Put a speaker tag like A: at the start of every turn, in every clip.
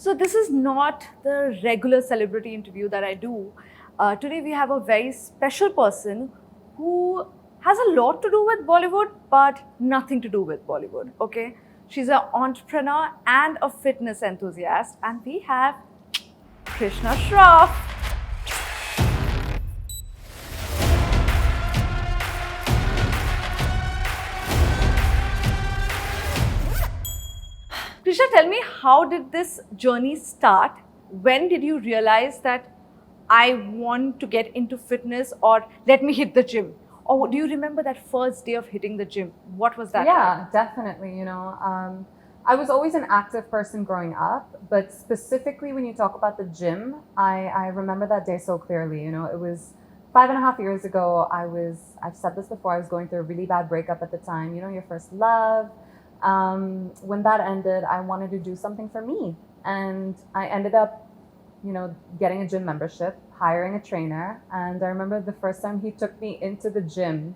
A: So this is not the regular celebrity interview that I do. Today we have a very special person who has a lot to do with Bollywood, but nothing to do with Bollywood, okay? She's an entrepreneur and a fitness enthusiast, and we have Krishna Shroff. Krishna, tell me, how did this journey start? When did you realize that I want to get into fitness, or let me hit the gym? Or do you remember that first day of hitting the gym? What was that
B: Yeah, definitely. I was always an active person growing up, but specifically when you talk about the gym, I remember that day so clearly. It was 5.5 years ago. I've said this before, I was going through a really bad breakup at the time, your first love. When that ended, I wanted to do something for me. And I ended up, getting a gym membership, hiring a trainer. And I remember the first time he took me into the gym,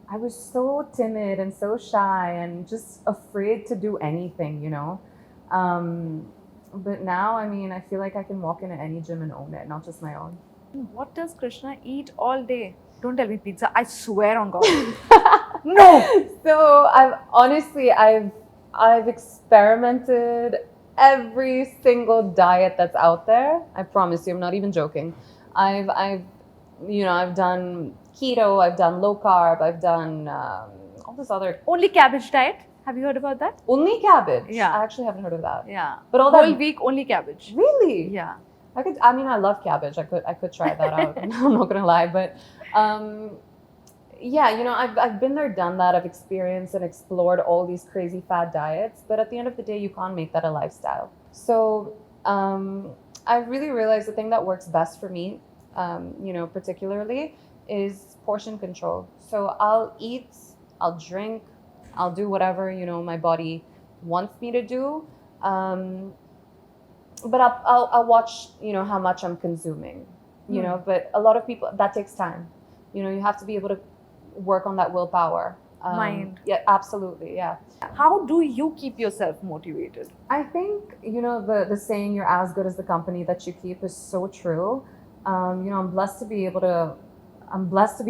B: I was so timid and so shy and just afraid to do anything, But now, I feel like I can walk into any gym and own it, not just my own.
A: What does Krishna eat all day? Don't tell me pizza. I swear on God. No.
B: So I've experimented every single diet that's out there. I promise you, I'm not even joking. I've done keto, I've done low carb, I've done all this other.
A: Only cabbage diet. Have you heard about that?
B: Only cabbage.
A: Yeah.
B: I actually haven't heard of that.
A: Yeah.
B: But all
A: whole
B: that
A: week only cabbage.
B: really.
A: Yeah.
B: I love cabbage. I could try that out. I'm not gonna lie, but I've been there, done that. I've experienced and explored all these crazy fad diets, but at the end of the day, you can't make that a lifestyle. So I really realized the thing that works best for me, particularly, is portion control. So I'll eat, I'll drink, I'll do whatever my body wants me to do. But I'll watch, how much I'm consuming, but a lot of people, that takes time. You have to be able to work on that willpower.
A: Mind.
B: Yeah, absolutely. Yeah.
A: How do you keep yourself motivated?
B: I think, the saying, you're as good as the company that you keep, is so true. I'm blessed to be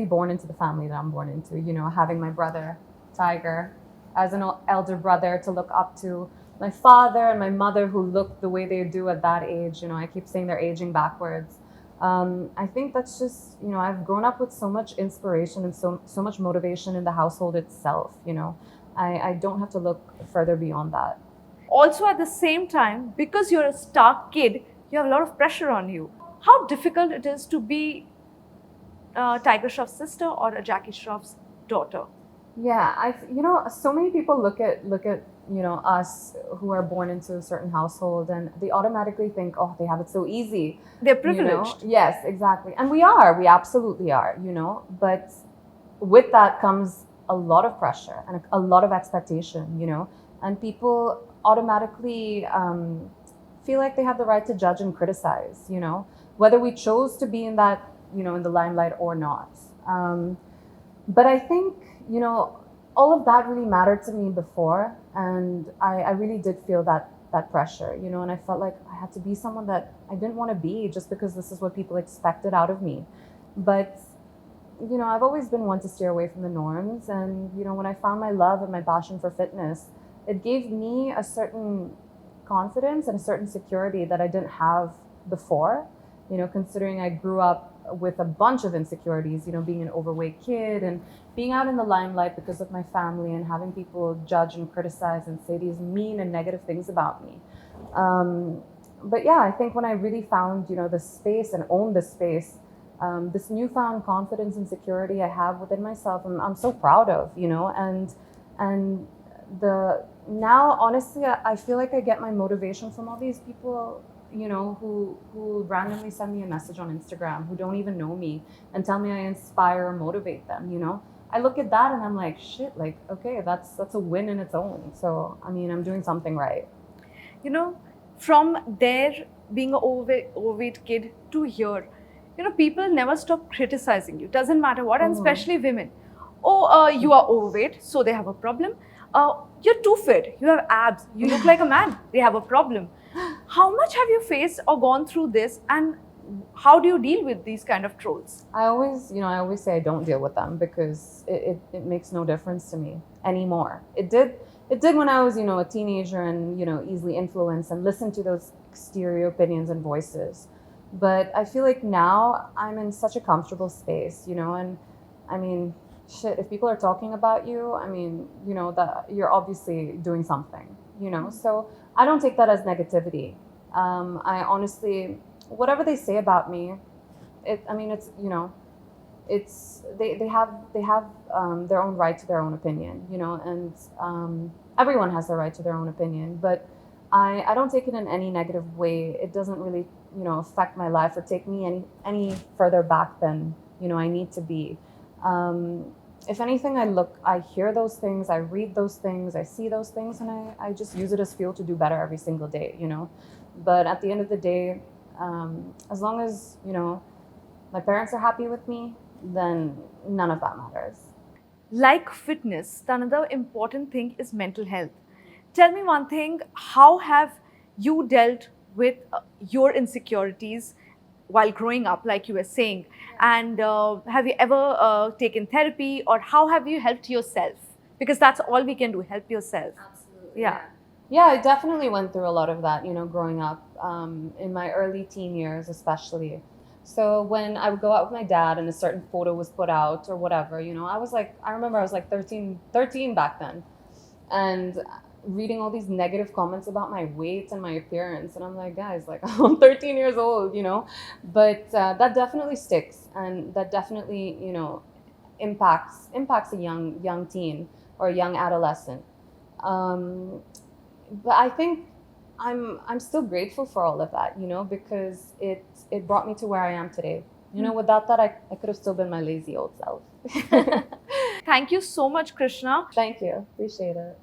B: born into the family that I'm born into, having my brother, Tiger, as an elder brother to look up to, my father and my mother who look the way they do at that age. I keep saying they're aging backwards. I think that's just, I've grown up with so much inspiration and so much motivation in the household itself. I don't have to look further beyond that.
A: Also, at the same time, because you're a star kid, you have a lot of pressure on you. How difficult it is to be Tiger Shroff's sister or a Jackie Shroff's daughter?
B: Yeah, so many people look at us who are born into a certain household, and they automatically think, oh, they have it so easy.
A: They're privileged.
B: Yes, exactly. And we absolutely are, but with that comes a lot of pressure and a lot of expectation, and people automatically feel like they have the right to judge and criticize, whether we chose to be in that, in the limelight or not. But I think, all of that really mattered to me before, and I really did feel that pressure, and I felt like I had to be someone that I didn't want to be just because this is what people expected out of me. But, I've always been one to steer away from the norms, and, when I found my love and my passion for fitness, it gave me a certain confidence and a certain security that I didn't have before, considering I grew up with a bunch of insecurities, being an overweight kid and being out in the limelight because of my family and having people judge and criticize and say these mean and negative things about me. But yeah, I think when I really found, the space and owned the space, this newfound confidence and security I have within myself, I'm so proud of, and now honestly, I feel like I get my motivation from all these people, who randomly send me a message on Instagram, who don't even know me, and tell me I inspire or motivate them, I look at that and I'm like, shit, like, okay, that's a win in its own. So, I'm doing something right.
A: From there, being an overweight kid to here, people never stop criticizing you. Doesn't matter what, and especially women. You are overweight, so they have a problem. You're too fit, you have abs, you look like a man, they have a problem. How much have you faced or gone through this, and how do you deal with these kind of trolls?
B: I always say I don't deal with them because it makes no difference to me anymore. It did when I was, a teenager and, easily influenced and listened to those exterior opinions and voices. But I feel like now I'm in such a comfortable space, and I mean, shit, if people are talking about you, I mean, that you're obviously doing something, So I don't take that as negativity. I honestly, whatever they say about me, it's it's they have their own right to their own opinion, and everyone has the right to their own opinion. But I don't take it in any negative way. It doesn't really affect my life or take me any further back than I need to be. If anything, I hear those things, I read those things, I see those things, and I just use it as fuel to do better every single day, But at the end of the day, as long as, my parents are happy with me, then none of that matters.
A: Like fitness, another important thing is mental health. Tell me one thing, how have you dealt with your insecurities while growing up, like you were saying? And have you ever taken therapy, or how have you helped yourself? Because that's all we can do, help yourself.
B: Absolutely.
A: Yeah.
B: Yeah, I definitely went through a lot of that, growing up, in my early teen years, especially. So when I would go out with my dad and a certain photo was put out or whatever, I remember I was like 13 back then. And reading all these negative comments about my weight and my appearance. And I'm like, guys, like I'm 13 years old, But that definitely sticks. And that definitely, impacts a young teen or a young adolescent. But I think I'm still grateful for all of that, because it brought me to where I am today. Without that, I could have still been my lazy old self.
A: Thank you so much, Krishna.
B: Thank you. Appreciate it.